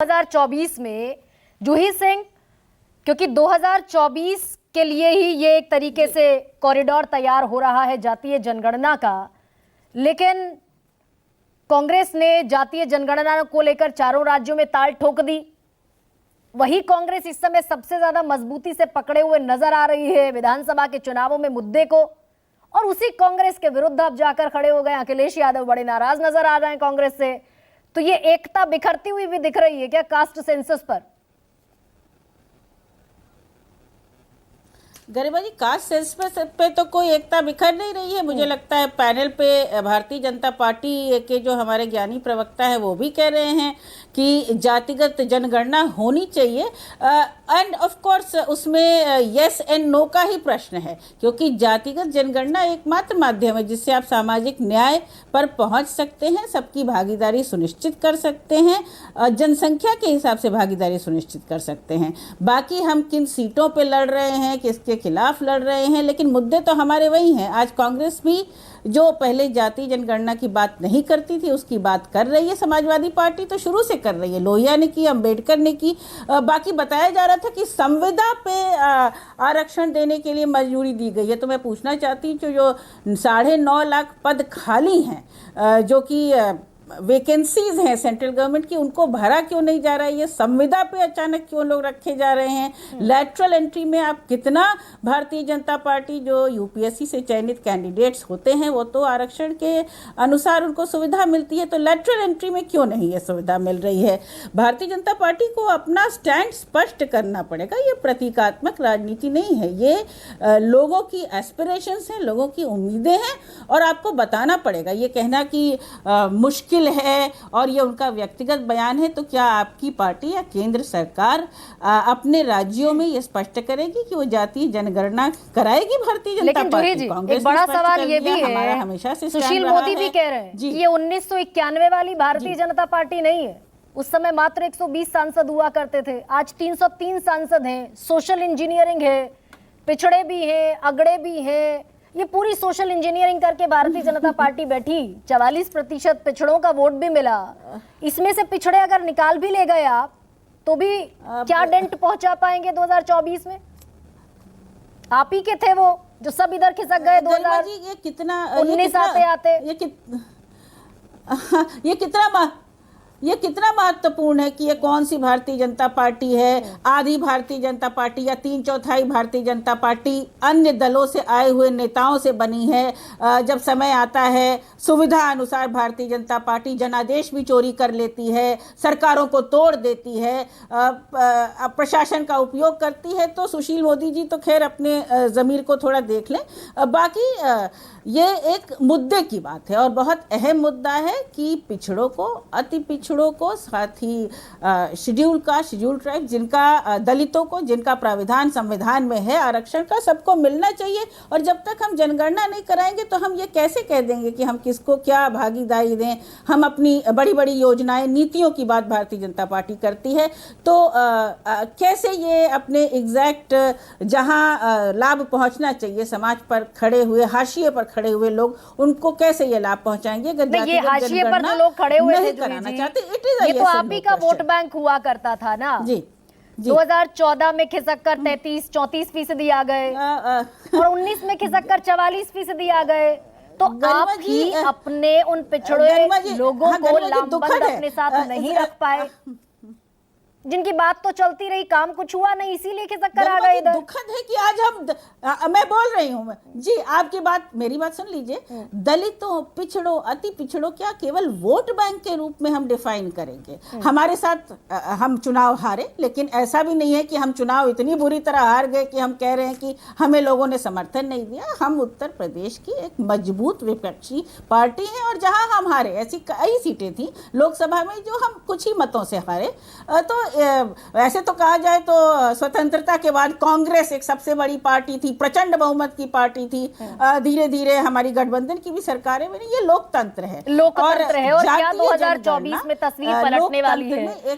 2024 में जूही सिंह, क्योंकि 2024 के लिए ही ये एक तरीके से कॉरिडोर तैयार हो रहा है जातीय जनगणना का, लेकिन कांग्रेस ने जातीय जनगणना को लेकर चारों राज्यों में ताल ठोक दी। वही कांग्रेस इस समय सबसे ज्यादा मजबूती से पकड़े हुए नजर आ रही है विधानसभा के चुनावों में मुद्दे को, और उसी कांग्रेस के विरुद्ध अब जाकर खड़े हो गए अखिलेश यादव, बड़े नाराज नजर आ रहे हैं कांग्रेस से। तो ये एकता बिखरती हुई भी दिख रही है क्या कास्ट सेंसस पर? गरिमा जी, कास्ट सेंसस पे तो कोई एकता बिखर नहीं रही है। मुझे लगता है पैनल पे भारतीय जनता पार्टी के जो हमारे ज्ञानी प्रवक्ता है वो भी कह रहे हैं कि जातिगत जनगणना होनी चाहिए, एंड ऑफ कोर्स उसमें यस एंड नो का ही प्रश्न है, क्योंकि जातिगत जनगणना एकमात्र माध्यम है जिससे आप सामाजिक न्याय पर पहुंच सकते हैं, सबकी भागीदारी सुनिश्चित कर सकते हैं, जनसंख्या के हिसाब से भागीदारी सुनिश्चित कर सकते हैं। बाकी हम किन सीटों पे लड़ रहे हैं, किसके खिलाफ लड़ रहे हैं, लेकिन मुद्दे तो हमारे वही हैं। आज कांग्रेस भी जो पहले जातीय जनगणना की बात नहीं करती थी उसकी बात कर रही है, समाजवादी पार्टी तो शुरू से कर रही है, लोहिया ने की, अंबेडकर ने की। बाकी बताया जा रहा था कि संविदा पे आरक्षण देने के लिए मंजूरी दी गई है। तो मैं पूछना चाहती हूँ जो 9.5 लाख पद खाली हैं, जो कि वैकेंसीज हैं सेंट्रल गवर्नमेंट की, उनको भरा क्यों नहीं जा रहा है? ये संविदा पे अचानक क्यों लोग रखे जा रहे हैं? लैटरल एंट्री में आप कितना, भारतीय जनता पार्टी जो यूपीएससी से चयनित कैंडिडेट्स होते हैं वो तो आरक्षण के अनुसार उनको सुविधा मिलती है, तो लैटरल एंट्री में क्यों नहीं ये सुविधा मिल रही है? भारतीय जनता पार्टी को अपना स्टैंड स्पष्ट करना पड़ेगा। ये प्रतीकात्मक राजनीति नहीं है, ये लोगों की एस्पिरेशंस हैं, लोगों की उम्मीदें हैं, और आपको बताना पड़ेगा। ये कहना कि मुश्किल है और ये उनका व्यक्तिगत बयान है, तो क्या आपकी पार्टी या केंद्र सरकार अपने राज्यों में ये स्पष्ट करेगी कि वो जातीय जनगणना कराएगी भारतीय जनता पार्टी? एक बड़ा सवाल ये भी है, हमारा हमेशा से सुशील मोदी भी कह रहे हैं कि ये 1991 वाली भारतीय जनता पार्टी नहीं है। उस समय मात्र 120 सांसद हुआ करते थे, आज 303 सांसद हैं। सोशल इंजीनियरिंग है, पिछड़े भी हैं, अगड़े भी हैं, ये पूरी सोशल इंजीनियरिंग करके भारतीय जनता पार्टी बैठी। 44% पिछड़ों का वोट भी मिला। इसमें से पिछड़े अगर निकाल भी ले गए आप तो भी क्या डेंट पहुंचा पाएंगे 2024 में? आप ही के थे वो जो सब इधर खिसक गए 2019 आते ये कितना महत्वपूर्ण है कि ये कौन सी भारतीय जनता पार्टी है, आधी भारतीय जनता पार्टी या 3/4 भारतीय जनता पार्टी अन्य दलों से आए हुए नेताओं से बनी है। जब समय आता है सुविधा अनुसार भारतीय जनता पार्टी जनादेश भी चोरी कर लेती है, सरकारों को तोड़ देती है, प्रशासन का उपयोग करती है। तो सुशील मोदी जी तो खैर अपने ज़मीर को थोड़ा देख लें। बाकी ये एक मुद्दे की बात है और बहुत अहम मुद्दा है कि पिछड़ों को, अति पिछड़ों को, साथ ही शेड्यूल ट्राइब, जिनका दलितों को, जिनका प्राविधान संविधान में है आरक्षण का, सबको मिलना चाहिए। और जब तक हम जनगणना नहीं कराएंगे तो हम ये कैसे कह देंगे कि हम किसको क्या भागीदारी दें? हम अपनी बड़ी बड़ी योजनाएं, नीतियों की बात भारतीय जनता पार्टी करती है, तो कैसे ये अपने एग्जैक्ट जहां लाभ पहुंचना चाहिए समाज पर खड़े हुए, हाशिए पर खड़े हुए लोग, उनको कैसे ये लाभ पहुंचाएंगे? ये हाशिए पर जो लोग खड़े हुए थे ये तो आप ही का वोट बैंक हुआ करता था ना जी। 2014 में खिसक कर 33-34% आ गए और 19 में खिसक कर 44% आ गए। तो आप ही अपने उन पिछड़े लोगों को लामबंद अपने साथ नहीं रख पाए, जिनकी बात तो चलती रही, काम कुछ हुआ नहीं, इसीलिए खिसक कर आ गए इधर। दुखद है कि आज हम मैं बोल रही हूँ जी, आपकी बात, मेरी बात सुन लीजिए। दलितों, पिछड़ों, अति पिछड़ों क्या केवल वोट बैंक के रूप में हम डिफाइन करेंगे? हमारे साथ हम चुनाव हारे, लेकिन ऐसा भी नहीं है कि हम चुनाव इतनी बुरी तरह हार गए कि हम कह रहे हैं कि हमें लोगों ने समर्थन नहीं दिया। हम उत्तर प्रदेश की एक मजबूत विपक्षी पार्टी हैं और जहां हम हारे, ऐसी कई सीटें थी लोकसभा में जो हम कुछ ही मतों से हारे। तो वैसे तो कहा जाए तो स्वतंत्रता के बाद कांग्रेस एक सबसे बड़ी पार्टी थी, प्रचंड बहुमत की पार्टी थी। धीरे धीरे हमारी गठबंधन की भी सरकारें बनी। ये लोकतंत्र है और क्या 2024 में तस्वीर पलटने वाली है?